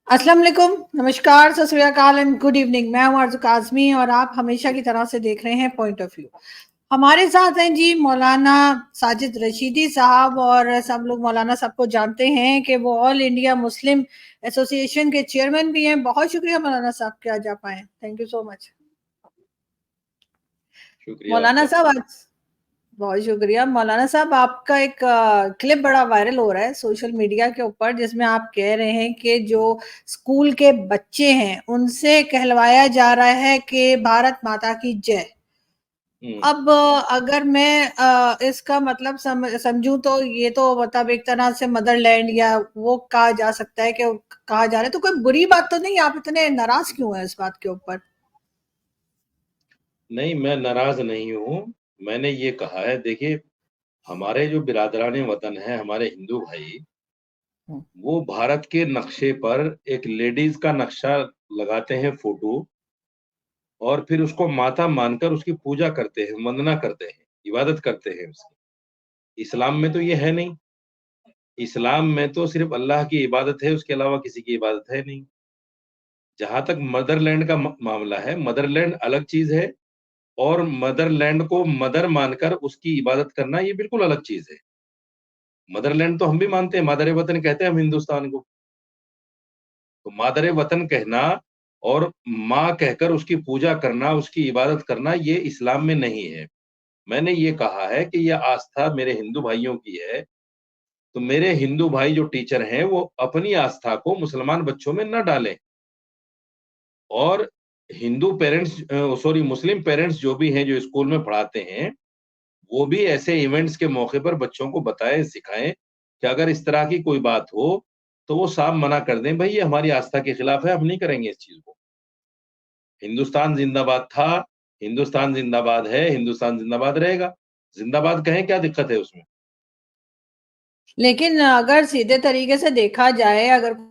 अस्सलाम वालेकुम, नमस्कार, सत श्री अकाल एंड गुड इवनिंग। मैं हूं आरज़ू काज़मी और आप हमेशा की तरह से देख रहे हैं पॉइंट ऑफ व्यू। हमारे साथ हैं जी मौलाना साजिद रशीदी साहब, और सब लोग मौलाना साहब को जानते हैं कि वो ऑल इंडिया मुस्लिम एसोसिएशन के चेयरमैन भी हैं। बहुत शुक्रिया मौलाना साहब कि आज आप आए, थैंक यू सो मच। शुक्रिया मौलाना आपका। साहब आज बहुत शुक्रिया। मौलाना साहब, आपका एक क्लिप बड़ा वायरल हो रहा है सोशल मीडिया के ऊपर, जिसमें आप कह रहे हैं कि जो स्कूल के बच्चे हैं उनसे कहलवाया जा रहा है कि भारत माता की जय। अब अगर मैं इसका मतलब समझूं तो ये तो मतलब एक तरह से मदरलैंड या वो कहा जा सकता है कि कहा जा रहा है, तो कोई बुरी बात तो नहीं? आप इतने नाराज क्यों हैं इस बात के ऊपर? नहीं, मैं नाराज़ नहीं हूँ। मैंने ये कहा है, देखिए, हमारे जो बिरादरान वतन हैं, हमारे हिंदू भाई, हम्म। वो भारत के नक्शे पर एक लेडीज़ का नक्शा लगाते हैं फ़ोटो, और फिर उसको माता मानकर उसकी पूजा करते हैं, वंदना करते हैं, इबादत करते हैं उसकी। इस्लाम में तो ये है नहीं। इस्लाम में तो सिर्फ़ अल्लाह की इबादत है, उसके अलावा किसी की इबादत है नहीं। जहाँ तक मदरलैंड का मामला है, मदरलैंड अलग चीज़ है, और मदरलैंड को मदर मानकर उसकी इबादत करना, ये बिल्कुल अलग चीज़ है। मदरलैंड तो हम भी मानते हैं, मादर-ए-वतन कहते हैं हम हिंदुस्तान को। तो मादर-ए-वतन कहना और माँ कहकर उसकी पूजा करना, उसकी इबादत करना, ये इस्लाम में नहीं है। मैंने ये कहा है कि ये आस्था मेरे हिंदू भाइयों की है, तो मेरे हिंदू भाई जो टीचर हैं, वो अपनी आस्था को मुसलमान बच्चों में ना डालें। और हिंदू पेरेंट्स सॉरी, मुस्लिम पेरेंट्स जो भी हैं, जो स्कूल में पढ़ाते हैं, वो भी ऐसे इवेंट्स के मौके पर बच्चों को बताएँ, सिखाएँ कि अगर इस तरह की कोई बात हो, तो वो साफ मना कर दें, भई ये हमारी आस्था के खिलाफ है, हम नहीं करेंगे इस चीज़ को। हिंदुस्तान ज़िंदाबाद था, हिंदुस्तान ज़िंदाबाद है, हिंदुस्तान ज़िंदाबाद रहेगा। ज़िंदाबाद कहें, क्या दिक्कत है उसमें? लेकिन अगर सीधे तरीके से देखा जाए, अगर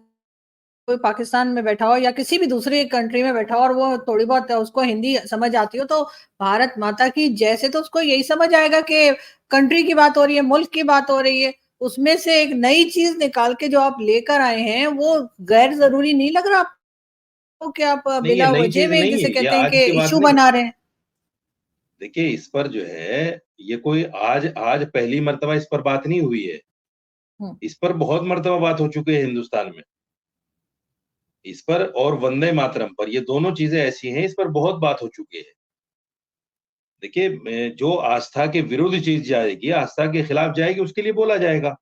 कोई पाकिस्तान में बैठा हो या किसी भी दूसरी कंट्री में बैठा हो और वो थोड़ी बहुत उसको हिंदी समझ आती हो, तो भारत माता की जय से तो उसको यही समझ आएगा कि कंट्री की बात हो रही है, मुल्क की बात हो रही है। उसमें से एक नई चीज निकाल के जो आप लेकर आए हैं, वो गैर जरूरी नहीं लग रहा आपको कि आप नहीं, ये बिला नई वजह चीज़ में नहीं जिसे है, ये कहते हैं आज कि की बात इशू नहीं। बना रहे हैं? देखिए, इस पर जो है, ये कोई आज आज पहली मर्तबा इस पर बात नहीं हुई है। हम्म। इस पर बहुत मर्तबा बात हो चुकी है हिंदुस्तान में। इस पर और वंदे मातरम पर, ये दोनों चीज़ें ऐसी हैं, इस पर बहुत बात हो चुकी है। देखिए, जो आस्था के विरुद्ध चीज़ जाएगी, आस्था के खिलाफ जाएगी, उसके लिए बोला जाएगा।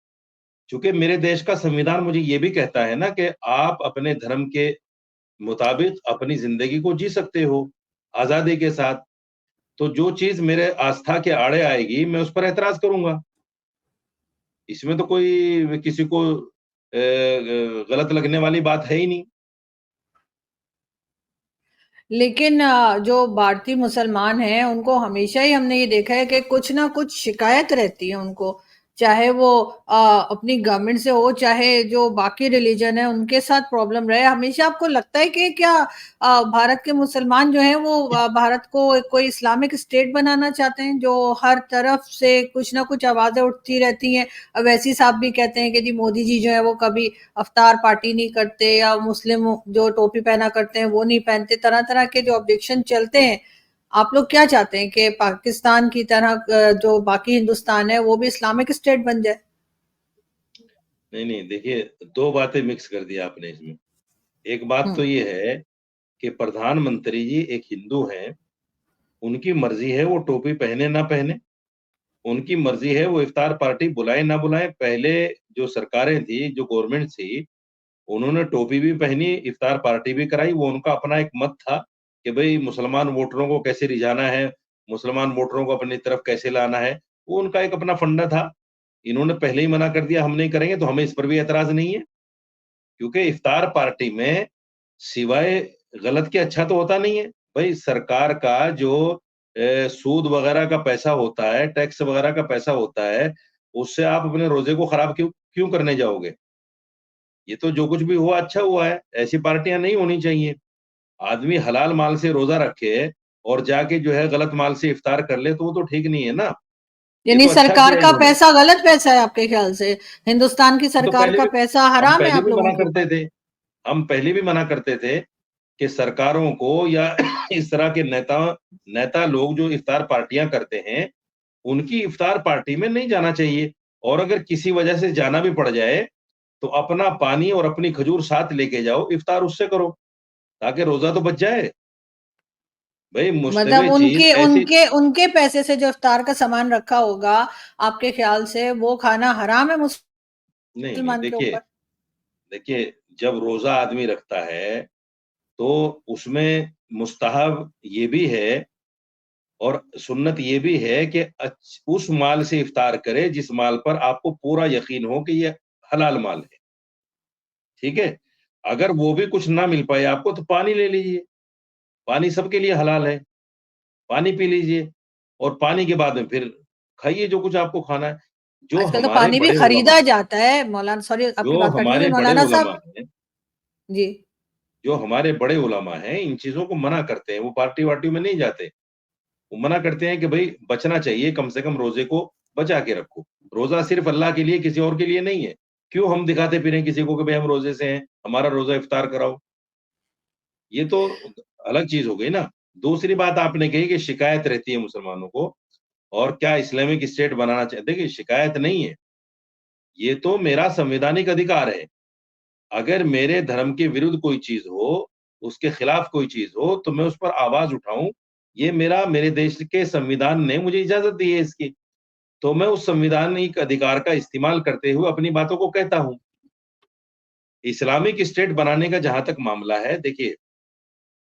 चूँकि मेरे देश का संविधान मुझे ये भी कहता है ना कि आप अपने धर्म के मुताबिक अपनी ज़िंदगी को जी सकते हो, आज़ादी के साथ। तो जो चीज़ मेरे आस्था के आड़े आएगी, मैं उस पर ऐतराज़ करूँगा। इसमें तो कोई किसी को गलत लगने वाली बात है ही नहीं। लेकिन जो भारतीय मुसलमान हैं, उनको हमेशा ही हमने ये देखा है कि कुछ ना कुछ शिकायत रहती है उनको, चाहे वो अपनी गवर्नमेंट से हो, चाहे जो बाकी रिलीजन है उनके साथ प्रॉब्लम रहे। हमेशा आपको लगता है कि क्या भारत के मुसलमान जो हैं वो भारत को कोई इस्लामिक स्टेट बनाना चाहते हैं, जो हर तरफ से कुछ ना कुछ आवाजें उठती रहती हैं? अवैसी साहब भी कहते हैं कि जी मोदी जी जो है वो कभी अफ्तार पार्टी नहीं करते, या मुस्लिम जो टोपी पहना करते हैं वो नहीं पहनते। तरह तरह के जो ऑब्जेक्शन चलते हैं। आप लोग क्या चाहते हैं कि पाकिस्तान की तरह जो बाकी हिंदुस्तान है वो भी इस्लामिक स्टेट बन जाए? नहीं, नहीं, देखिए, 2 बातें मिक्स कर दी आपने इसमें। एक बात तो हम्म। ये है कि प्रधानमंत्री जी एक हिंदू हैं, उनकी मर्ज़ी है वो टोपी पहने ना पहने, उनकी मर्ज़ी है वो इफ्तार पार्टी बुलाएँ ना बुलाएँ। पहले जो सरकारें थी, जो गवर्नमेंट थी, उन्होंने टोपी भी पहनी, इफ्तार पार्टी भी कराई, वो उनका अपना एक मत था कि भई मुसलमान वोटरों को कैसे रिझाना है, मुसलमान वोटरों को अपनी तरफ कैसे लाना है, वो उनका एक अपना फंडा था। इन्होंने पहले ही मना कर दिया, हम नहीं करेंगे, तो हमें इस पर भी ऐतराज़ नहीं है, क्योंकि इफ्तार पार्टी में सिवाय गलत के अच्छा तो होता नहीं है। भई सरकार का जो सूद वगैरह का पैसा होता है, टैक्स वगैरह का पैसा होता है, उससे आप अपने रोज़े को खराब क्यों क्यों करने जाओगे? ये तो जो कुछ भी हुआ अच्छा हुआ है, ऐसी पार्टियाँ नहीं होनी चाहिए। आदमी हलाल माल से रोज़ा रखे और जाके जो है गलत माल से इफ्तार कर ले, तो वो तो ठीक नहीं है ना। ये यानी तो अच्छा सरकार किया का इन्होंने। पैसा गलत पैसा है आपके ख्याल से? हिंदुस्तान की हम तो सरकार पहले का भी पैसा हम हराम है पहले आप भी लोगों मना के करते ऊपर? थे। हम पहले भी मना करते थे कि सरकारों को या इस तरह के नेता लोग जो इफ्तार पार्टियां करते हैं, उनकी इफ्तार पार्टी में नहीं जाना चाहिए। और अगर किसी वजह से जाना भी पड़ जाए, तो अपना पानी और अपनी खजूर साथ लेके जाओ, इफ्तार उससे करो, ताकि रोजा तो बच जाए। भाई मतलब मुश्तबे चीज उनके ऐसी उनके उनके पैसे से जो इफ्तार का सामान रखा होगा, आपके ख्याल से वो खाना हराम है नहीं, नहीं, मुसलमान के देखिए ऊपर? देखिए, जब रोजा आदमी रखता है, तो उसमें मुस्तहब ये भी है और सुन्नत ये भी है कि उस माल से इफ्तार करे जिस माल पर आपको पूरा यकीन हो कि ये हलाल माल है, ठीक है? अगर वो भी कुछ ना मिल पाए आपको, तो पानी ले लीजिए, पानी सबके लिए हलाल है, पानी पी लीजिए और पानी के बाद में फिर खाइए जो कुछ आपको खाना है। जो आजकल तो हमारे पानी भी बड़े उलमा खरीदा जाता है मौलाना, सॉरी आपकी जो बात काटने लगी हमारे बड़े मौलाना उलमा साहब। हैं जी। जो हमारे बड़े उलमा हैं, इन चीज़ों को मना करते हैं, वो पार्टी-वार्टियों में नहीं जाते। वो मना करते हैं कि भई बचना चाहिए, कम से कम रोज़े को बचा के रखो। रोज़ा सिर्फ़ अल्लाह के लिए, किसी और के लिए नहीं है। क्यों हम दिखाते फिरें किसी को कि भई हम रोज़े से हैं, हमारा रोज़ा इफ्तार कराओ। ये तो अलग चीज़ हो गई ना। दूसरी बात आपने कही कि शिकायत रहती है मुसलमानों को और क्या इस्लामिक स्टेट बनाना देखिए शिकायत नहीं है, ये तो मेरा संवैधानिक अधिकार है। अगर मेरे धर्म के विरुद्ध कोई चीज़ हो, उसके खिलाफ कोई चीज़ हो, तो मैं उस पर आवाज़ उठाऊँ, ये मेरे देश के संविधान ने मुझे इजाज़त दी है इसकी। तो मैं उस संवैधानिक अधिकार का इस्तेमाल करते हुए अपनी बातों को कहता हूँ। इस्लामिक स्टेट बनाने का जहाँ तक मामला है, देखिए,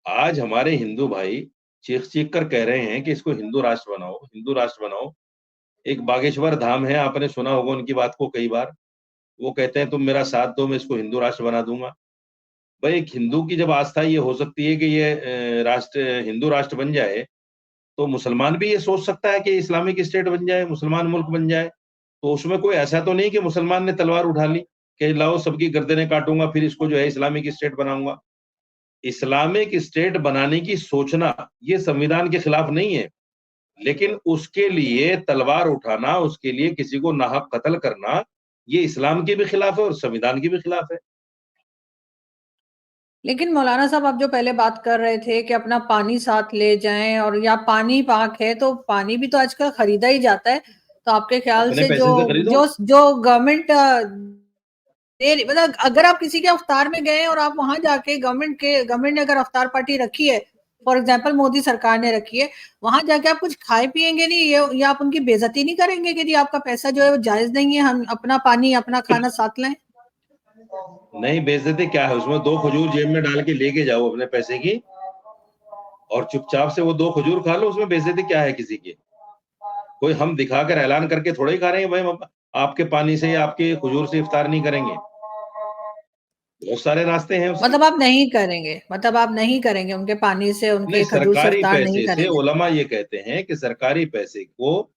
आज हमारे हिंदू भाई चीख-चीख कर कह रहे हैं कि इसको हिंदू राष्ट्र बनाओ, हिंदू राष्ट्र बनाओ। एक बागेश्वर धाम है, आपने सुना होगा उनकी बात को कई बार। वो कहते हैं, "तुम मेरा साथ दो, मैं इसको हिंदू राष्ट्र बना दूँगा।" भाई एक हिंदू की जब आस्था ये हो सकती है कि ये हिंदू राष्ट्र बन जाए, तो मुसलमान भी ये सोच सकता है कि इस्लामिक स्टेट बन जाए, मुसलमान मुल्क बन जाए। तो उसमें कोई ऐसा तो नहीं कि मुसलमान ने तलवार उठा ली कि लाओ सबकी गर्दनें काटूँगा, फिर इसको जो है इस्लामिक स्टेट बनाऊँगा। इस्लामिक स्टेट बनाने की सोचना, ये संविधान के खिलाफ नहीं है, लेकिन उसके लिए तलवार उठाना, उसके लिए किसी को नाहक कत्ल करना, ये इस्लाम के भी खिलाफ है और संविधान के भी खिलाफ है। लेकिन मौलाना साहब आप जो पहले बात कर रहे थे कि अपना पानी साथ ले जाएं और या पानी पाक है, तो पानी भी तो आजकल खरीदा ही जाता है। तो आपके ख्याल अपने से जो पैसे से खरीदो। जो जो गवर्नमेंट दे रही, मतलब अगर आप किसी के अफ्तार में गए और आप वहां जाके गवर्नमेंट ने अगर अफ्तार पार्टी रखी है, फॉर एग्जाम्पल मोदी सरकार ने रखी है, वहां जाके आप कुछ खाए पिएंगे नहीं, ये या आप उनकी बेइज्जती नहीं करेंगे कि जी आपका पैसा जो है वो जायज नहीं है, हम अपना पानी अपना खाना साथ लें? नहीं, बेइज्जती क्या है उसमें, 2 खजूर जेब में डाल के लेके जाओ अपने पैसे की और चुपचाप से वो 2 खजूर खा लो, उसमें बेइज्जती क्या है किसी की? कोई हम दिखाकर ऐलान करके थोड़ा ही खा रहे हैं भाई हम आपके पानी से या आपके खजूर से इफ्तार नहीं करेंगे। बहुत सारे रास्ते हैं उसके। मतलब आप नहीं करेंगे उनके पानी से, नहीं, उनके खजूर से सरकारी इफ्तार नहीं पैसे से करेंगे? उलमा ये कहते हैं कि सरकारी पैसे को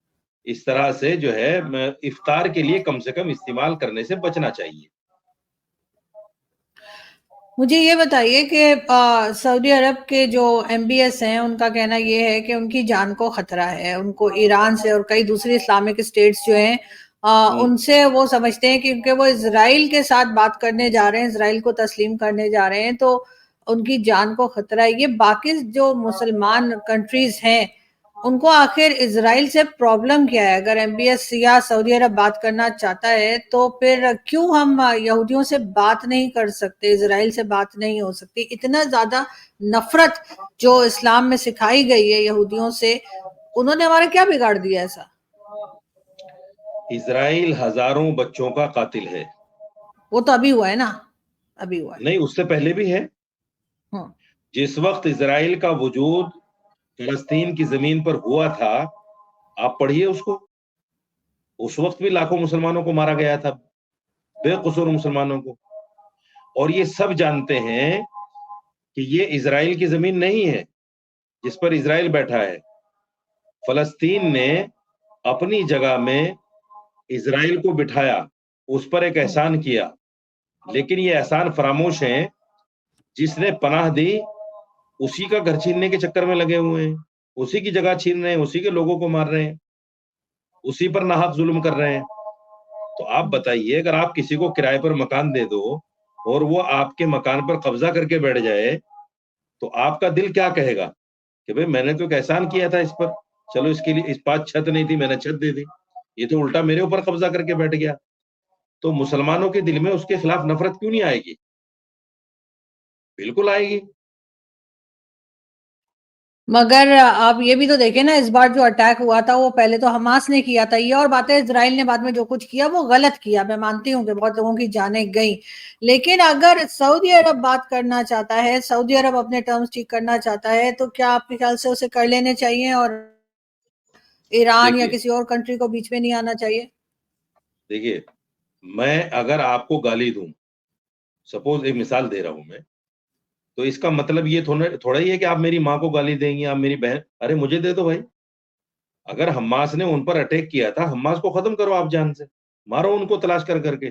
इस तरह से जो है इफ्तार के लिए कम से कम इस्तेमाल करने से बचना चाहिए। मुझे ये बताइए कि सऊदी अरब के जो एमबीएस हैं, उनका कहना ये है कि उनकी जान को खतरा है, उनको ईरान से और कई दूसरी इस्लामिक स्टेट्स जो हैं, हुँ। उनसे वो समझते हैं कि क्योंकि वो इसराइल के साथ बात करने जा रहे हैं, इसराइल को तस्लीम करने जा रहे हैं, तो उनकी जान को खतरा है। ये बाकी जो मुसलमान कंट्रीज हैं, उनको आखिर इसराइल से प्रॉब्लम क्या है? अगर एमबीएस या सऊदी अरब बात करना चाहता है, तो फिर क्यों हम यहूदियों से बात नहीं कर सकते, इसराइल से बात नहीं हो सकती? इतना ज्यादा नफरत जो इस्लाम में सिखाई गई है यहूदियों से, उन्होंने हमारा क्या बिगाड़ दिया ऐसा? इज़राइल हज़ारों बच्चों का कातिल है। वो तो अभी हुआ है ना, अभी हुआ है। नहीं, उससे पहले भी है। हम्म। जिस वक़्त इज़राइल का वजूद फ़लस्तीन की ज़मीन पर हुआ था, आप पढ़िए उसको। उस वक़्त भी लाखों मुसलमानों को मारा गया था, बेकसूर मुसलमानों को। और ये सब जानते हैं कि ये इज़राइल की ज़मीन नहीं है, जिस पर इज़राइल बैठा है। फ़लस्तीन ने अपनी जगह में इज़राइल को बिठाया, उस पर एक हम्म। एहसान किया, लेकिन ये एहसान फ़रामोश हैं, जिसने पनाह दी, उसी का घर छीनने के चक्कर में लगे हुए हैं। उसी की जगह छीन रहे हैं, उसी के लोगों को मार रहे हैं, उसी पर नाहक ज़ुल्म कर रहे हैं। तो आप हम्म। बताइए अगर आप किसी को किराए पर मकान दे दो, और वो आपके मकान पर कब्जा करके बैठ जाए, तो आपका दिल क्या कहेगा कि भाई मैंने तो एक एहसान किया था इस पर, चलो इसके लिए इस पास छत नहीं थी, मैंने छत दे दी, ये तो उल्टा मेरे ऊपर कब्जा करके बैठ गया। तो मुसलमानों के दिल में उसके खिलाफ नफरत क्यों नहीं आएगी? बिल्कुल आएगी। मगर आप ये भी तो देखें ना, इस बार जो अटैक हुआ था वो पहले तो हमास ने किया था, ये और बात है इजराइल ने बाद में जो कुछ किया वो गलत किया। मैं मानती हूँ कि बहुत लोगों की जानें गई, लेकिन अगर सऊदी अरब बात करना चाहता है, सऊदी अरब अपने टर्म्स ठीक करना चाहता है, तो क्या आपके ख्याल से उसे कर लेने चाहिए और ईरान या देखिए किसी और कंट्री को बीच में नहीं आना चाहिए? देखिए, मैं अगर आपको गाली दूं, सपोज एक मिसाल दे रहा हूं मैं, तो इसका मतलब ये थोड़ा थोड़ा ही है कि आप मेरी माँ को गाली देंगे, आप मेरी बहन, अरे मुझे दे दो भाई। अगर हम्मास ने उन पर अटैक किया था, हम्मास को खत्म करो आप जान से, मारो उनको तलाश कर करके।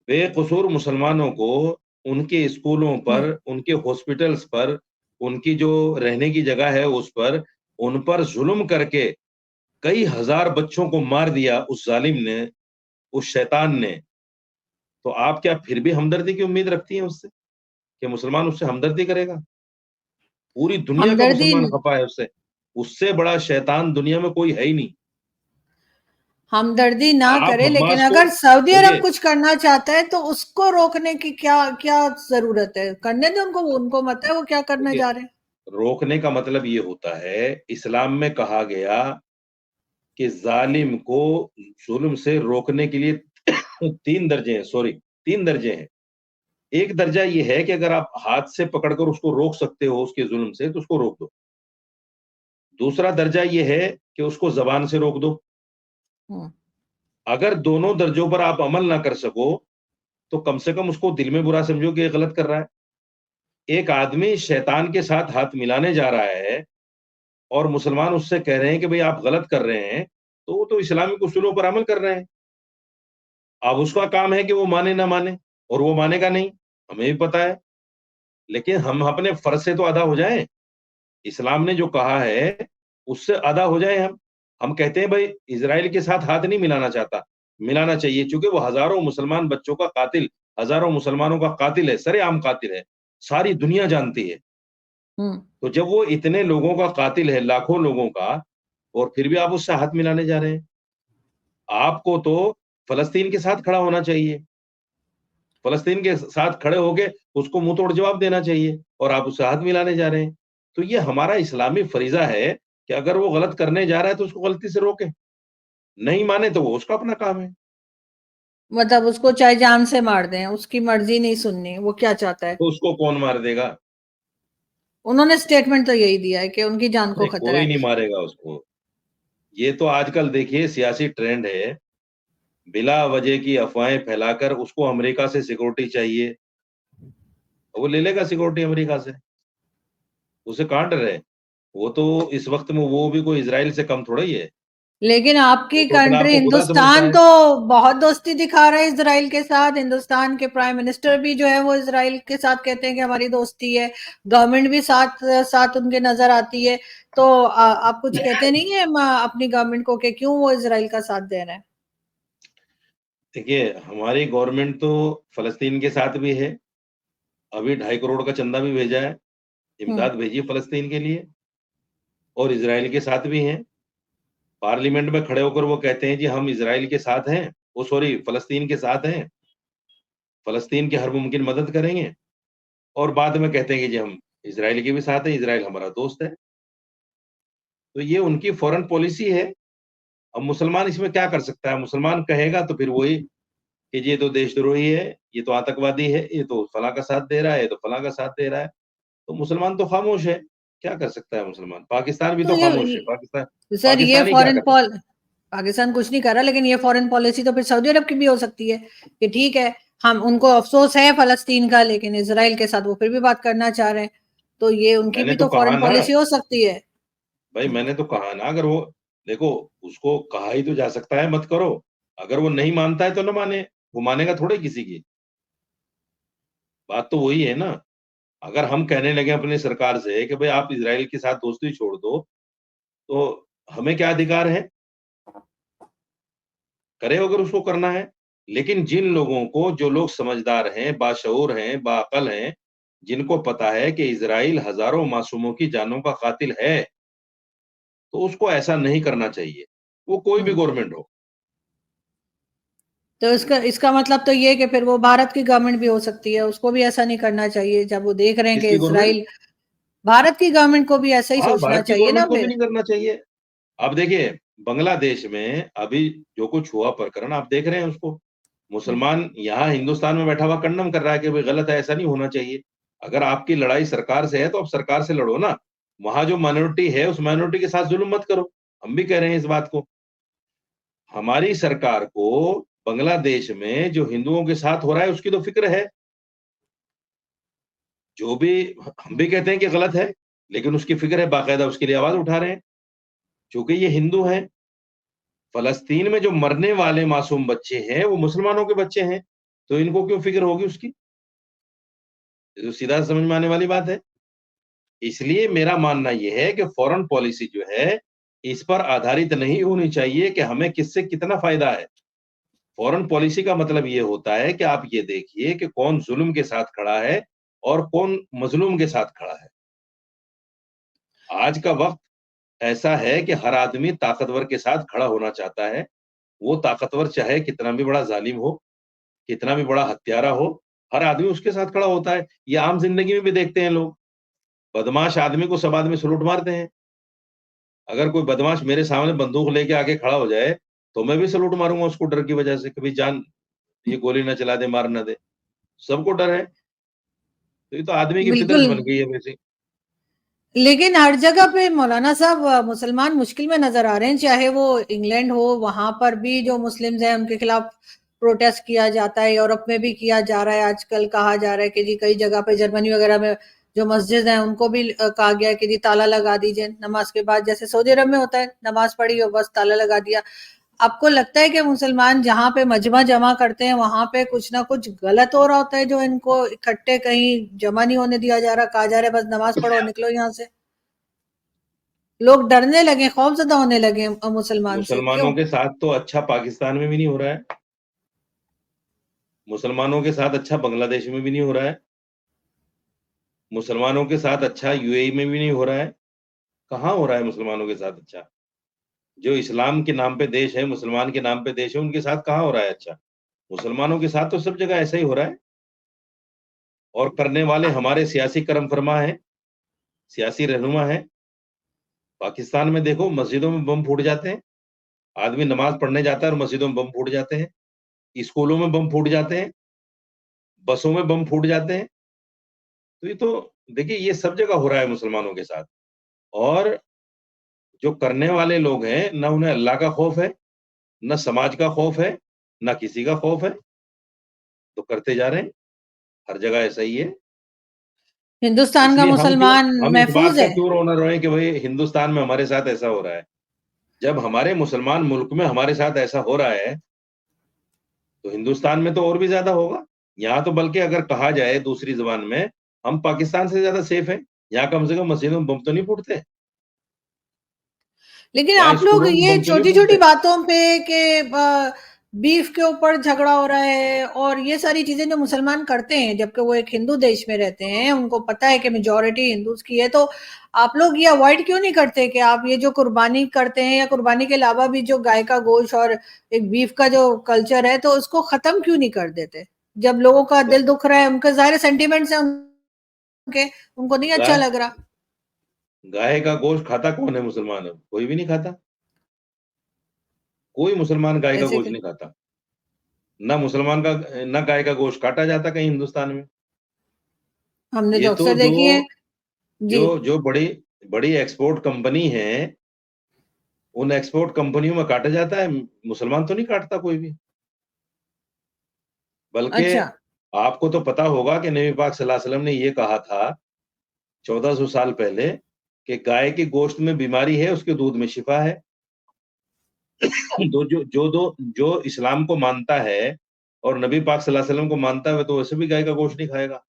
बेकसूर मुसलमानों को उनके स्कूलों पर, हम्म। उनके हॉस्पिटल्स पर, उनकी जो रहने की जगह है उस पर, उन पर जुल्म करके कई हजार बच्चों को मार दिया उस जालिम ने, उस शैतान ने। तो आप क्या फिर भी हमदर्दी की उम्मीद रखती हैं उससे, कि मुसलमान उससे हमदर्दी करेगा? पूरी दुनिया का हमदर्दी मुसलमान खफा है उससे। उससे बड़ा शैतान दुनिया में कोई है ही नहीं। हमदर्दी ना आप करे, लेकिन हमास को अगर सऊदी अरब देखिए, कुछ करना चाहता है तो उसको रोकने की क्या क्या जरूरत है? करने दे उनको, वो उनको मत है वो क्या करने देखिए, जा रहे हैं। रोकने का मतलब ये होता है, इस्लाम में कहा गया कि जालिम को जुल्म से रोकने के लिए 3 दर्जे हैं, सॉरी 3 दर्जे हैं। एक दर्जा ये है कि अगर आप हाथ से पकड़कर उसको रोक सकते हो उसके जुल्म से, तो उसको रोक दो। दूसरा दर्जा ये है कि उसको ज़बान से रोक दो। हम्म। अगर दोनों दर्जों पर आप अमल ना कर सको, तो कम से कम उसको दिल में बुरा समझो कि ये गलत कर रहा है। एक आदमी शैतान के साथ हाथ मिलाने जा रहा है और मुसलमान उससे कह रहे हैं कि भई आप गलत कर रहे हैं, तो वो तो इस्लामिक उसूलों पर अमल कर रहे हैं। अब उसका काम है कि वो माने ना माने, और वो मानेगा नहीं, हमें भी पता है। लेकिन हम अपने फ़र्ज़ से तो अदा हो जाएँ। इस्लाम ने जो कहा है, उससे अदा हो जाएँ हम। हम कहते हैं भई इज़राइल के साथ हाथ नहीं मिलाना चाहता, मिलाना चाहिए क्योंकि वो हज़ारों मुसलमान बच्चों का कातिल, हज़ारों मुसलमानों का कातिल है, सरेआम कातिल है। सारी दुनिया जानती है। हम्म। तो जब वो इतने लोगों का कातिल है, लाखों लोगों का, और फिर भी आप उससे हाथ मिलाने जा रहे हैं। आपको तो फ़लस्तीन के साथ खड़ा होना चाहिए। फ़लस्तीन के साथ खड़े होके उसको मुँह तोड़ जवाब देना चाहिए, और आप उससे हाथ मिलाने जा रहे हैं। तो ये हमारा इस्लामी फ़रीज़ा है कि अगर वो गलत करने जा रहा है तो उसको गलती से रोकें। नहीं माने तो वो उसका अपना काम है। मतलब उसको चाहे जान से मार दें, उसकी मर्जी नहीं सुननी, वो क्या चाहता है। तो उसको कौन मार देगा? उन्होंने स्टेटमेंट तो यही दिया है कि उनकी जान को अरे खतरा कोई है। नहीं मारेगा उसको। ये तो आजकल देखिए सियासी ट्रेंड है, बिला वजह की अफ़वाहें फैलाकर उसको अमेरिका से सिक्योरिटी चाहिए, वो ले लेगा सिक्योरिटी अमेरिका से। उसे कहाँ डर है? वो तो इस वक़्त में वो भी कोई इज़राइल से कम थोड़ा ही है। लेकिन वो आपकी तो अपने आप कंट्री को खुदा समझता हिंदुस्तान है। तो बहुत दोस्ती दिखा रहा है इजराइल के साथ। हिंदुस्तान के प्राइम मिनिस्टर भी जो है वो इजराइल के साथ कहते हैं कि हमारी दोस्ती है। गवर्नमेंट भी साथ साथ उनके नजर आती है। तो आप कुछ कहते नहीं है अपनी गवर्नमेंट को कि क्यों वो इजराइल का साथ दे रहे हैं? देखिए, हमारी गवर्नमेंट तो फ़लस्तीन के साथ भी है। अभी 2.5 करोड़ का चंदा भी भेजा है, हम्म। इमदाद भेजी है फ़लस्तीन के लिए, और इज़राइल के साथ भी हैं। पार्लियामेंट में खड़े होकर वो कहते हैं जी हम इज़राइल के साथ हैं, वो सॉरी फ़लस्तीन के साथ हैं, फ़लस्तीन की हर मुमकिन मदद करेंगे, और बाद में कहते हैं कि जी हम इज़राइल के भी साथ हैं, इज़राइल हमारा दोस्त है। तो ये उनकी फ़ॉरेन पॉलिसी है। अब मुसलमान इसमें क्या कर सकता है? मुसलमान कहेगा तो फिर वही कि जी ये तो देशद्रोही है, ये तो आतंकवादी है, ये तो फलाँ का साथ दे रहा है, ये तो फलाँ का साथ दे रहा है। तो मुसलमान तो खामोश है। क्या कर सकता है मुसलमान? पाकिस्तान भी तो तो खामोश है। सर ये पाकिस्तानी क्या फॉरेन करे? पॉल पाकिस्तान कुछ नहीं कर रहा, लेकिन ये फॉरेन पॉलिसी तो फिर सऊदी अरब की भी हो सकती है कि ठीक है, हम उनको अफसोस है फलस्तीन का, लेकिन इसराइल के साथ वो फिर भी बात करना चाह रहे हैं। तो ये उनकी मैंने भी तो तो कहा फॉरेन ना, पॉलिसी हो सकती है। भाई मैंने तो कहा ना, अगर वो देखो, उसको कहा ही तो जा सकता है मत करो। अगर वो नहीं मानता है तो ना माने, वो मानेगा थोड़े किसी की। बात तो वही है ना। अगर हम कहने लगे अपनी सरकार से कि भाई आप इज़राइल के साथ दोस्ती छोड़ दो, तो हमें क्या अधिकार है? करे अगर उसको करना है। लेकिन जिन लोगों को, जो लोग समझदार हैं, बाशऊर हैं, बाअक़ल हैं, जिनको पता है कि इज़राइल हज़ारों मासूमों की जानों का कातिल है, तो उसको ऐसा नहीं करना चाहिए, वो कोई भी हुँ। गवर्नमेंट हो। तो इसका इसका मतलब तो ये है कि फिर वो भारत की गवर्नमेंट भी हो सकती है, उसको भी ऐसा नहीं करना चाहिए जब वो देख रहे हैं कि किसकी गवर्नमेंट? इज़राइल भारत की गवर्नमेंट को भी ऐसा ही हाँ, सोचना भारत की चाहिए ना गवर्नमेंट को भी फिर। नहीं करना चाहिए। अब देखिए, बांग्लादेश में अभी जो कुछ हुआ प्रकरण आप देख रहे हैं उसको। हुँ। मुसलमान यहाँ हिंदुस्तान में बैठा हुआ कंडम कर रहा है कि भई गलत है, ऐसा नहीं होना चाहिए। अगर आपकी लड़ाई सरकार से है, तो आप सरकार से लड़ो ना। वहाँ जो माइनॉरिटी है, उस माइनॉरिटी के साथ ज़ुल्म मत करो। हम भी कह रहे हैं इस बात को। हमारी सरकार को बांग्लादेश में जो हिंदुओं के साथ हो रहा है, उसकी तो फ़िक्र है। जो भी हम भी कहते हैं कि गलत है, लेकिन उसकी फ़िक्र है, बाकायदा उसके लिए आवाज़ उठा रहे हैं। चूँकि ये हिंदू हैं, फ़लस्तीन में जो मरने वाले मासूम बच्चे हैं, वो मुसलमानों के बच्चे हैं, तो इनको क्यों फ़िक्र होगी उसकी? ये तो सीधा समझ में आने वाली बात है। इसलिए मेरा मानना ये है कि फ़ॉरेन पॉलिसी जो है, इस पर आधारित नहीं होनी चाहिए कि हमें किससे कितना फ़ायदा है। फ़ॉरेन पॉलिसी का मतलब ये होता है कि आप ये देखिए कि कौन ज़ुल्म के साथ खड़ा है और कौन मज़लूम के साथ खड़ा है। आज का वक़्त ऐसा है कि हर आदमी ताकतवर के साथ खड़ा होना चाहता है। वो ताकतवर चाहे कितना भी बड़ा ज़ालिम हो, कितना भी बड़ा हत्यारा हो, हर आदमी उसके साथ खड़ा होता है। ये आम ज़िंदगी में भी देखते हैं लोग। बदमाश आदमी को सब आदमी सैल्यूट मारते हैं। अगर कोई बदमाश मेरे सामने बंदूक लेके आके खड़ा हो जाए, तो मैं भी सैल्यूट मारूँगा उसको डर की वजह से कि भई जान ये गोली ना चला दे, मार ना दे। सबको डर है। तो ये तो आदमी की फितरत बिल्कुल, बन गई है वैसे। लेकिन हर जगह पे मौलाना साहब मुसलमान मुश्किल में नज़र आ रहे हैं, चाहे वो इंग्लैंड हो, वहाँ पर भी जो मुस्लिम्स हैं उनके खिलाफ प्रोटेस्ट किया जाता है, यूरोप में भी किया जा रहा है, आजकल कहा जा रहा है कि जी कई जगह पे जर्मनी वगैरह में जो मस्जिद हैं उनको भी कहा गया है कि जी ताला लगा दीजिए नमाज के बाद, जैसे सऊदी अरब में होता है, नमाज पढ़ी और बस ताला लगा दिया। आपको लगता है कि मुसलमान जहाँ पे मजमा जमा करते हैं वहां पे कुछ ना कुछ गलत हो रहा होता है जो इनको इकट्ठे कहीं जमा नहीं होने दिया जा रहा, कहा जा रहा है बस नमाज पढ़ो निकलो यहाँ से? लोग डरने लगे, खौफज़दा होने लगे मुसलमान से, मुसलमानों क्यों? के साथ तो अच्छा पाकिस्तान में भी नहीं हो रहा है। मुसलमानों के साथ अच्छा बांग्लादेश में भी नहीं हो रहा है। मुसलमानों के साथ अच्छा यूएई में भी नहीं हो रहा है। कहाँ हो रहा है मुसलमानों के साथ अच्छा? जो इस्लाम के नाम पे देश है, मुसलमान के नाम पे देश है, उनके साथ कहाँ हो रहा है अच्छा? मुसलमानों के साथ तो सब जगह ऐसा ही हो रहा है और करने वाले हमारे सियासी कर्म फरमा हैं, सियासी रहनुमा हैं। पाकिस्तान में देखो मस्जिदों में बम फूट जाते हैं, आदमी नमाज़ पढ़ने जाता है और मस्जिदों में बम फूट जाते हैं, स्कूलों में बम फूट जाते हैं, बसों में बम फूट जाते हैं। तो ये तो देखिए ये सब जगह हो रहा है मुसलमानों के साथ और जो करने वाले लोग हैं, ना उन्हें अल्लाह का खौफ है, ना समाज का खौफ है, ना किसी का खौफ है, तो करते जा रहे हैं। हर जगह ऐसा ही है। हिंदुस्तान का इसलिए मुसलमान हम इस बात महफूज का है? क्यों रोना रोएँ कि भई हिंदुस्तान में हमारे साथ ऐसा हो रहा है। जब हमारे मुसलमान मुल्क में हमारे साथ ऐसा हो रहा है, तो हिंदुस्तान में तो और भी ज़्यादा होगा। यहाँ तो बल्कि अगर कहा जाए दूसरी ज़ुबान में, हम पाकिस्तान से ज़्यादा सेफ हैं। यहाँ कम से कम मस्जिदों में बम तो नहीं फूटते। लेकिन यहाँ आप लोग स्कूलों में ये बम तो नहीं छोटी-छोटी फूटते। बातों पे कि बीफ के ऊपर झगड़ा हो रहा है और ये सारी चीजें जो मुसलमान करते हैं जबकि वो एक हिंदू देश में रहते हैं, उनको पता है कि मेजोरिटी हिंदूज की है, तो आप लोग ये अवॉइड क्यों नहीं करते कि आप ये जो कुर्बानी करते हैं या कुर्बानी के अलावा भी जो गाय का गोश्त और एक बीफ का जो कल्चर है तो उसको खत्म क्यों नहीं कर देते? जब लोगों का ग दिल दुख रहा है, उनके ज़ाहिर सेंटिमेंट्स हैं उनके, उनको नहीं अच्छा गाय लग रहा। गाय का गोश्त खाता कौन है मुसलमान अब? कोई भी नहीं खाता। कोई मुसलमान गाय का ऐसे गोश्त नहीं खाता। ना मुसलमान का ना गाय का गोश्त काटा जाता कहीं हिंदुस्तान में। हमने ये तो तो अक्सर जो देखी है। जो जी। जो बड़ी बड़ी एक्सपोर्ट कंपनी है, उन एक्सपोर्ट कंपनियों में काटा जाता है, मुसलमान तो नहीं काटता कोई भी। बल्कि अच्छा। आपको तो पता होगा कि नबी पाक सल्लल्लाहु अलैहि वसल्लम ने ये कहा था 1400 साल पहले कि गाय के गोश्त में बीमारी है, उसके दूध में शिफा है। जो इस्लाम को मानता है और नबी पाक सल्लल्लाहु अलैहि वसल्लम को मानता है, वो तो वैसे भी गाय का गोश्त नहीं खाएगा।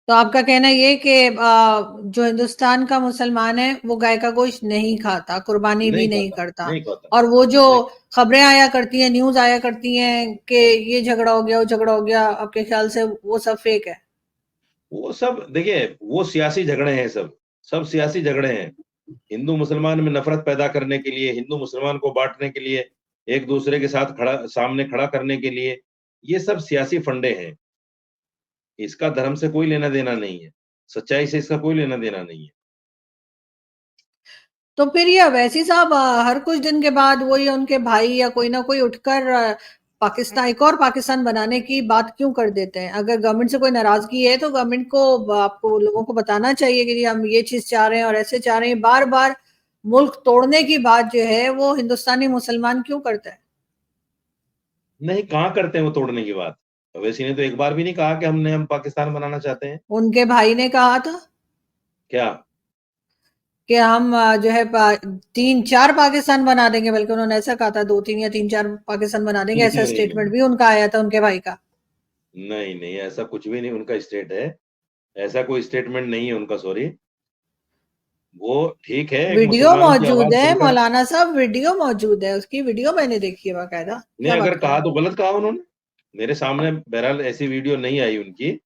तो आपका कहना ये कि जो हिंदुस्तान का मुसलमान है वो गाय का गोश्त नहीं खाता, कुर्बानी भी नहीं नहीं खाता, करता, नहीं खाता, और वो जो नहीं। खबरें आया करती हैं, न्यूज आया करती हैं कि ये झगड़ा हो गया, वो झगड़ा हो गया, आपके ख्याल से वो सब फेक है? वो सब देखिए, वो सियासी झगड़े हैं, सब सियासी झगड़े हैं। हिंदू मुसलमान में नफरत पैदा करने के लिए, हिंदू मुसलमान को बांटने के लिए, एक दूसरे के साथ सामने खड़ा करने के लिए, ये सब सियासी फंडे हैं। इसका धर्म से कोई लेना देना नहीं है, सच्चाई से इसका कोई लेना देना नहीं है। तो फिर ये अवैसी साहब हर कुछ दिन के बाद वही उनके भाई या कोई ना कोई उठकर पाकिस्तान, एक और पाकिस्तान बनाने की बात क्यों कर देते हैं? अगर गवर्नमेंट से कोई नाराजगी है तो गवर्नमेंट को, आपको लोगों को बताना चाहिए कि जी हम ये चीज चाह रहे हैं और ऐसे चाह रहे हैं। बार बार मुल्क तोड़ने की बात जो है वो हिंदुस्तानी मुसलमान क्यों करता है? नहीं, कहाँ करते हैं वो तोड़ने की बात। अवैसी ने तो एक बार भी नहीं कहा कि हम पाकिस्तान बनाना चाहते हैं। उनके भाई ने कहा था क्या? कि हम जो है 3-4 पाकिस्तान बना देंगे, बल्कि उन्होंने ऐसा कहा था 2-3 या 3-4 पाकिस्तान बना देंगे, नहीं ऐसा नहीं स्टेटमेंट भी उनका आया था, उनके भाई का। नहीं नहीं, ऐसा कुछ भी नहीं उनका स्टेट है। ऐसा कोई स्टेटमेंट नहीं है उनका, सॉरी। वो ठीक है, एक वीडियो मुसलमानों की मौजूद आवाज है बनकर। मौलाना साहब, वीडियो मौजूद है, उसकी वीडियो मैंने देखी है बाकायदा। नहीं, क्या बात अगर कर रहे कहा हैं? तो गलत कहा उन्होंने। मेरे सामने बहरहाल ऐसी वीडियो नहीं आई उनकी।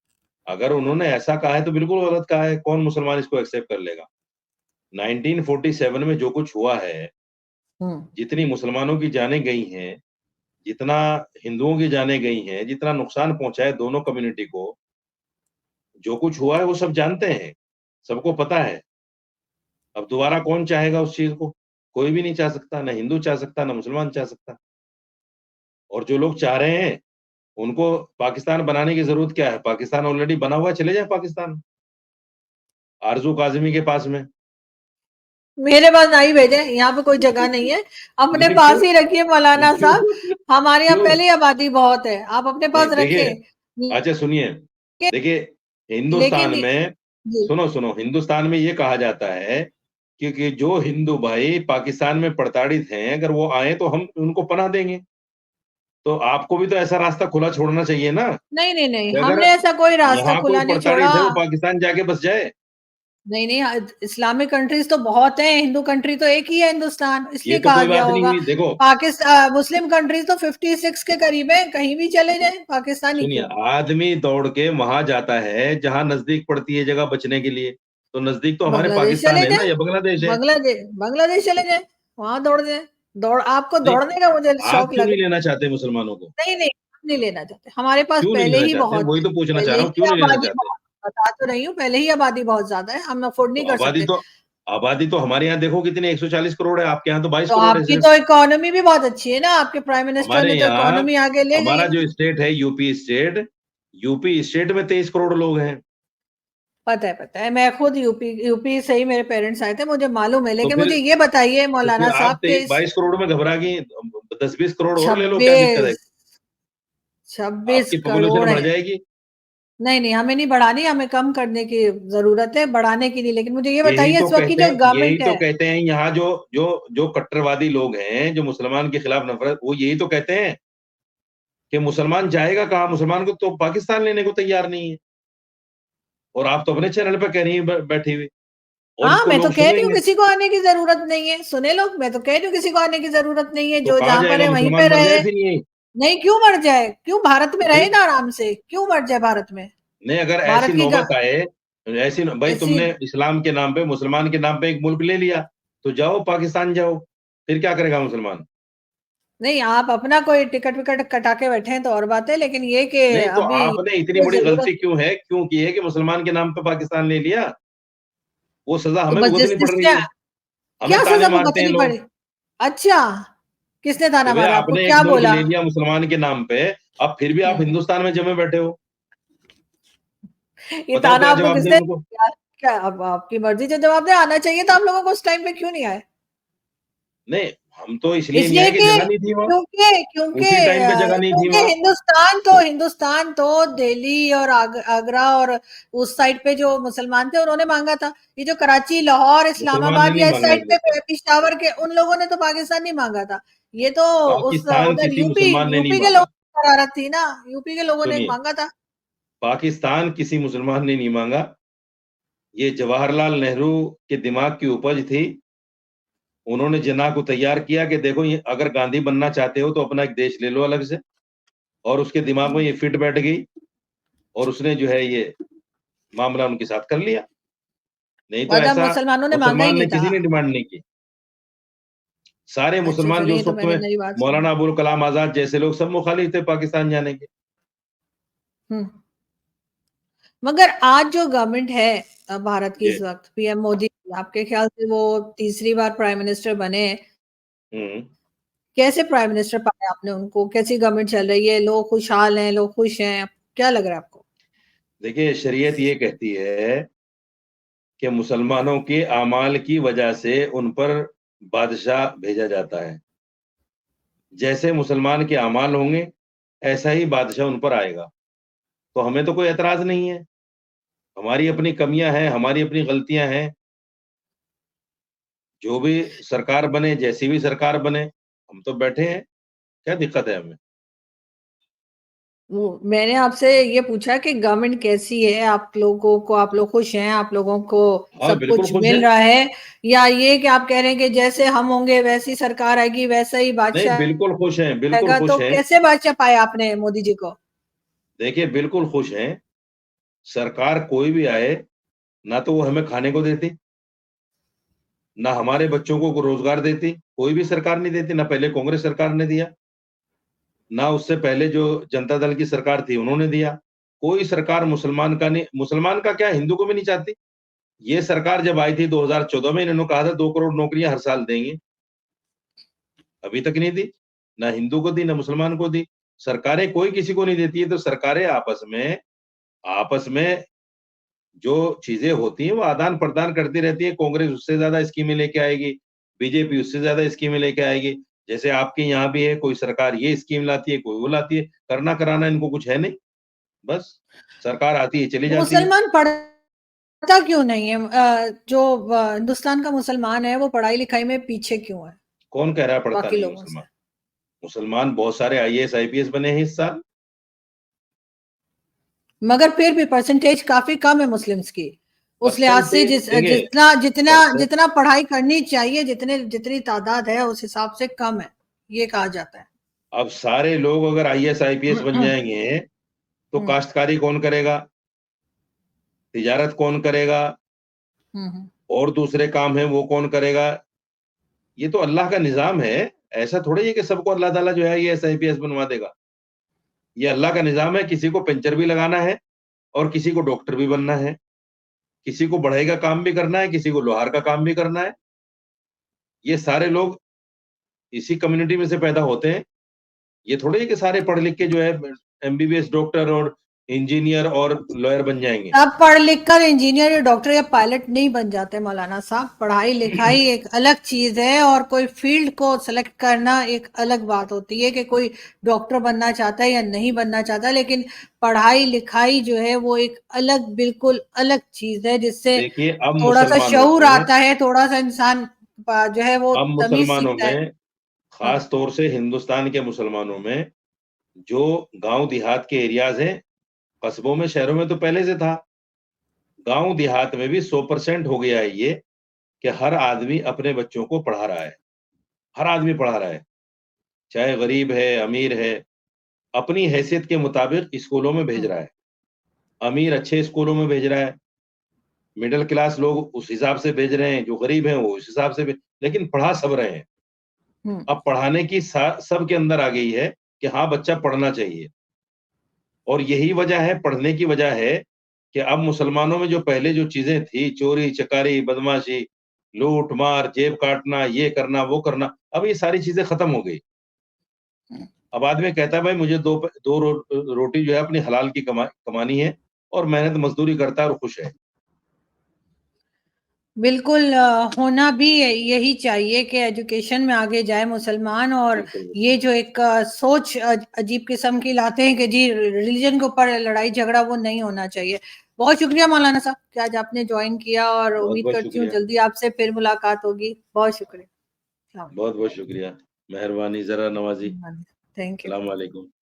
अगर उन्होंने ऐसा कहा है तो बिल्कुल गलत कहा है, कौन मुसलमान इसको एक्सेप्ट कर लेगा। 1947 में जो कुछ हुआ है, हम्म। जितनी मुसलमानों की जानें गई हैं, जितना हिंदुओं की जानें गई हैं, जितना नुकसान पहुंचा है दोनों कम्युनिटी को, जो कुछ हुआ है वो सब जानते हैं, सबको पता है। अब दोबारा कौन चाहेगा उस चीज को? कोई भी नहीं चाह सकता, ना हिंदू चाह सकता, ना मुसलमान चाह सकता। और जो लोग चाह रहे हैं, उनको पाकिस्तान बनाने की जरूरत क्या है? पाकिस्तान ऑलरेडी बना हुआ है, चले जाए पाकिस्तान, आरजू काजमी के पास में। मेरे पास ना ही भेजे, यहाँ पे कोई जगह नहीं है, अपने नहीं, पास क्यों? ही रखिए मौलाना क्यों? साहब। हमारे यहाँ क्यों? पहले ही आबादी बहुत है, आप अपने नहीं पास देखिए, रखें। अच्छा सुनिए, देखिए, लेकिन हिंदुस्तान में, जी, सुनो सुनो, हिंदुस्तान में ये कहा जाता है कि जो हिंदू भाई पाकिस्तान में प्रताड़ित हैं, अगर वो आए तो हम उनको पनाह देंगे। तो आपको भी तो ऐसा रास्ता खुला छोड़ना चाहिए ना, नहीं नहीं नहीं, कि अगर हमने ऐसा कोई रास्ता यहाँ कोई खुला नहीं छोड़ा। प्रताड़ित है वो पाकिस्तान जाके बस जाए। नहीं नहीं, इस्लामिक कंट्रीज तो बहुत हैं, हिंदू कंट्री तो एक ही है हिंदुस्तान, ये इसलिए तो कहा कोई गया बात नहीं होगा। हुई, देखो। पाकिस्तान मुस्लिम कंट्रीज तो 56 के करीब है, कहीं भी चले जाएं, पाकिस्तानी सुनिए, क्यों? आदमी दौड़ के वहां जाता है जहां नजदीक पड़ती है जगह बचने के लिए। तो नजदीक तो हमारे बांग्लादेश पाकिस्तान चले है ना, जाएं, या बांग्लादेश है। बांग्लादेश बांग्लादेश चले जाएं, वहां दौड़ जाएं। आपको नहीं, दौड़ने का मुझे आप शौक क्यों लग नहीं रहा लेना चाहते मुसलमानों को? है। नहीं नहीं, हम नहीं लेना चाहते, हमारे पास क्यों नहीं पहले लेना ही चाहते? बहुत वही है, तो पूछना चाह पहले रहा हूँ, ही क्यों नहीं लेना आबादी चाहते? बहुत, बता तो रही हूँ, पहले ही आबादी बहुत ज्यादा है, हम अफोर्ड तो नहीं कर सकते। आबादी तो हमारे यहाँ देखो कितनी, 140 करोड़ है, आपके यहाँ तो 22 तो करोड़ है आपकी सिर्फ। तो इकोनॉमी भी बहुत अच्छी है ना, आपके प्राइम मिनिस्टर हमारे ने तो यहाँ, इकोनॉमी आगे ले गई हमारा है। जो स्टेट है यूपी स्टेट में 23 करोड़ लोग हैं। पता है, मैं खुद यूपी से ही मेरे पेरेंट्स आए थे, मुझे मालूम है। तो लेकिन फिर मुझे ये बताइए तो फिर मौलाना आप साहब के इस 22 करोड़ में घबरा गई, 10-20 करोड़ और ले लो, क्या दिक्कत है? 26 26 आपकी पॉपुलेशन करोड़ बढ़ है। जाएगी। नहीं नहीं, हमें नहीं बढ़ानी, हमें कम करने की जरूरत है, बढ़ाने की नहीं। लेकिन मुझे ये यही बताइए तो इस वक्त की कहते जो हैं, यही गवर्नमेंट तो है। कहते हैं यहाँ जो जो जो कट्टरवादी लोग हैं, जो मुसलमान के खिलाफ नफरत, वो यही तो कहते हैं कि मुसलमान जाएगा कहाँ, मुसलमान को तो पाकिस्तान लेने को तैयार नहीं है। और आप तो अपने चैनल पे कह रही हैं बैठी हुई, और हाँ, इसको मैं तो लोग कह रही हूँ सुनेंगे। किसी को आने की जरूरत नहीं है, सुने लोग, मैं तो कह रही हूँ किसी को आने की जरूरत नहीं है, तो जो कहाँ जहां पर जाएगा है वहीं मुसलमान, पे मर जाए रहे। फिर यही। नहीं, क्यों मर जाए, क्यों भारत में रहे नहीं ना आराम से, क्यों मर जाए भारत में? नहीं, अगर ऐसी भारत की नौबत आए, भाई ऐसी तुमने इस्लाम के नाम पे, मुसलमान के नाम पे एक मुल्क ले लिया, तो जाओ पाकिस्तान जाओ, फिर क्या करेगा मुसलमान? नहीं, आप अपना कोई टिकट विकट कटा के बैठे हैं तो और बात है, लेकिन ये कि नहीं, तो अभी आपने इतनी ये बड़ी जरूरत, गलती क्यों की है कि मुसलमान के नाम पे पाकिस्तान ले लिया? वो सजा तो हमें बस भुगतनी पड़ रही जिसने है। हमें क्या ताने सजा मारते हैं भुगतनी लोग पड़ी? अच्छा, किसने कि ताना भाई मारा आपको, आपने एक क्या मुल्क बोला? ले लिया मुसलमान के नाम पे, अब फिर भी आप हम्म। हिंदुस्तान में जमे बैठे हो। ये बताओ ताना क्या आपको जवाब दें किसने उनको? दिया? क्या अब आपकी मर्जी से जवाब दे, आना चाहिए था आप लोगों को उस टाइम पे, क्यों नहीं आए? नहीं, हम तो इसलिए नहीं इसलिए आए कि कि जगह नहीं थी वहां। क्योंकि क्योंकि उसी टाइम पे जगह नहीं थी क्योंकि वहां। हिंदुस्तान तो दिल्ली और आगरा और उस साइड पे जो मुसलमान थे उन्होंने मांगा था। ये जो कराची, लाहौर, मुसलमान ने इस्लामाबाद नहीं या इस मांगा साइड इधर। पे पेशावर के उन लोगों ने तो पाकिस्तान नहीं मांगा था। ये तो उस पाकिस्तान उधर किसी यूपी मुसलमान ने नहीं यूपी के मांगा। लोगों की शरारत थी ना, यूपी के लोगों ने सुनिए, मांगा था। पाकिस्तान किसी मुसलमान ने नहीं मांगा, ये जवाहरलाल नेहरू के दिमाग की उपज थी। उन्होंने जिन्ना को तैयार किया कि देखो ये अगर गांधी बनना चाहते हो तो अपना एक देश ले लो अलग से, और उसके दिमाग में ये फिट बैठ गई और उसने जो है ये मामला उनके साथ कर लिया। नहीं तो मतलब ऐसा मुसलमानों ने मांगा ही मुसलमान नहीं ने था। किसी ने डिमांड नहीं की। सारे अच्छा, मुसलमान जो चलिए ये उस तो वक़्त मैंने में नई बात सुनी। मौलाना अबुल कलाम आज़ाद जैसे लोग सब मुखालिफ थे पाकिस्तान जाने के। हुँ। मगर आज जो गवर्नमेंट है भारत की जी। इस वक़्त पीएम मोदी, आपके ख्याल से वो तीसरी बार प्राइम मिनिस्टर बने हैं। हुँ। कैसे प्राइम मिनिस्टर पाया आपने उनको? कैसी गवर्नमेंट चल रही है? लोग खुशहाल हैं, लोग खुश हैं? क्या लग रहा है आपको? देखिए, शरीयत ये कहती है कि मुसलमानों के अमाल की वजह से उन पर बादशाह भेजा जाता है। जैसे मुसलमान के अमाल होंगे, ऐसा ही बादशाह उन पर आएगा। तो हमें तो कोई ऐतराज़ नहीं है। हमारी अपनी कमियाँ हैं, हमारी अपनी गलतियाँ हैं। जो भी सरकार बने, जैसी भी सरकार बने, हम तो बैठे हैं, क्या दिक्कत है हमें? वो मैंने आपसे ये पूछा कि गवर्नमेंट कैसी है? आप लोगों को आप लोग खुश हैं? आप लोगों को हाँ, सब बिल्कुल कुछ खुश मिल हैं। रहा है? या ये कि आप कह रहे हैं कि जैसे हम होंगे वैसी सरकार आएगी, वैसा ही नहीं, बादशाह बिल्कुल खुश हैं, बिल्कुल आएगा, तो खुश हैं। कैसे बादशाह पाया आपने मोदी जी को? देखिए, बिल्कुल खुश हैं। सरकार कोई भी आए, ना तो वो हमें खाने को देती, ना हमारे बच्चों को रोज़गार देती, कोई भी सरकार नहीं देती, ना पहले कांग्रेस सरकार ने दिया, ना उससे पहले जो जनता दल की सरकार थी, उन्होंने दिया। कोई सरकार मुसलमान का नहीं, मुसलमान का क्या हिंदू को भी नहीं चाहती। ये सरकार जब आई थी 2014 में, इन्होंने कहा था 2 करोड़ नौकरियाँ हर साल देंगे, अभी तक नहीं दी। ना हिंदू को दी, ना मुसलमान को दी। सरकारें कोई किसी को नहीं देती है, तो सरकारें आपस में जो चीज़ें होती हैं, वो आदान-प्रदान करती रहती है। कांग्रेस उससे ज़्यादा स्कीमें लेके आएगी, बीजेपी उससे ज़्यादा स्कीमें लेके आएगी। जैसे आपके यहाँ भी है, कोई सरकार ये स्कीम लाती है, कोई वो लाती है। करना-कराना इनको कुछ है नहीं, बस सरकार आती है, चली जाती है। मुसलमान पढ़ता क्यों नहीं है? जो हिंदुस्तान का मुसलमान है, वो पढ़ाई-लिखाई में पीछे क्यों है कौन कह रहा है पढ़ता बाकी नहीं है लोगों मुसलमान? से? मुसलमान बहुत सारे आईएएस, आईपीएस बने हैं इस साल। मगर फिर भी परसेंटेज काफ़ी कम है मुस्लिम्स की। उस लिहाज से परसेंटेज देखिए, जितना जितना परसेंट जितना पढ़ाई करनी चाहिए, जितनी तादाद है, उस हिसाब से कम है, ये कहा जाता है। अब सारे लोग अगर आईएएस, आईपीएस बन जाएँगे, तो हुँ, काश्तकारी कौन करेगा? तिजारत कौन करेगा? हुँ, हुँ। और दूसरे काम हैं, वो कौन करेगा? ये तो अल्लाह का निज़ाम है। ऐसा थोड़ी है कि सबको अल्लाह ताला जो है आईएएस, आईपीएस बनवा देगा। ये अल्लाह का निज़ाम है, किसी को पंचर भी लगाना है और किसी को डॉक्टर भी बनना है। किसी को बढ़ई का काम भी करना है, किसी को लोहार का काम भी करना है। ये सारे लोग इसी कम्युनिटी में से पैदा होते हैं। ये थोड़ी है कि सारे पढ़ लिख के जो है एमबीबीएस डॉक्टर और इंजीनियर और लॉयर बन जाएँगे। अब पढ़ लिख कर इंजीनियर या डॉक्टर या पायलट नहीं बन जाते मौलाना साहब। पढ़ाई लिखाई एक अलग चीज है और कोई फील्ड को सेलेक्ट करना एक अलग बात होती है कि कोई डॉक्टर बनना चाहता है या नहीं बनना चाहता, लेकिन पढ़ाई लिखाई जो है वो एक अलग बिल्कुल अलग चीज है जिससे देखिए, थोड़ा सा शऊर आता है, थोड़ा सा इंसान जो है वो अब तमीज मुसलमानों सीखता है। में, हाँ। ख़ास तौर से हिंदुस्तान के मुसलमानों में, जो गाँव देहात के एरियाज़ हैं, कस्बों में, शहरों में तो पहले से था। गाँव देहात में भी 100% हो गया है ये, कि हर आदमी अपने बच्चों को पढ़ा रहा है। हर आदमी पढ़ा रहा है, चाहे गरीब है, अमीर है, अपनी हैसियत के मुताबिक स्कूलों में भेज हुँ, रहा है। अमीर अच्छे स्कूलों में भेज रहा है, मिडल क्लास लोग उस हिसाब से भेज रहे हैं, जो गरीब हैं वो उस हिसाब से भे लेकिन पढ़ा सब रहे हैं। हुँ। अब पढ़ाने की सबके अंदर आ गई है कि हाँ, बच्चा पढ़ना चाहिए और यही वजह है, पढ़ने की वजह है कि अब मुसलमानों में जो पहले जो चीज़ें थी, चोरी-चकारी, बदमाशी, लूट-मार, जेब काटना, ये करना, वो करना, अब ये सारी चीज़ें खत्म हो गई। अब आदमी कहता है भाई मुझे 2 रोटी जो है अपनी हलाल की कमानी है और मेहनत मज़दूरी करता है और खुश है। बिल्कुल होना भी यही चाहिए कि एजुकेशन में आगे जाए मुसलमान, और बिल्कुल, ये बिल्कुल। जो एक सोच अजीब किस्म की लाते हैं कि जी रिलीजन के ऊपर लड़ाई झगड़ा, वो नहीं होना चाहिए। बहुत शुक्रिया मौलाना साहब कि आज आपने ज्वाइन किया, और उम्मीद बहुत-बहुत करती हूँ शुक्रिया। जल्दी आपसे फिर मुलाकात होगी। बहुत शुक्रिया। बहुत-बहुत शुक्रिया। मेहरबानी, ज़रा नवाज़ी। Thank you. अस्सलाम वालेकुम।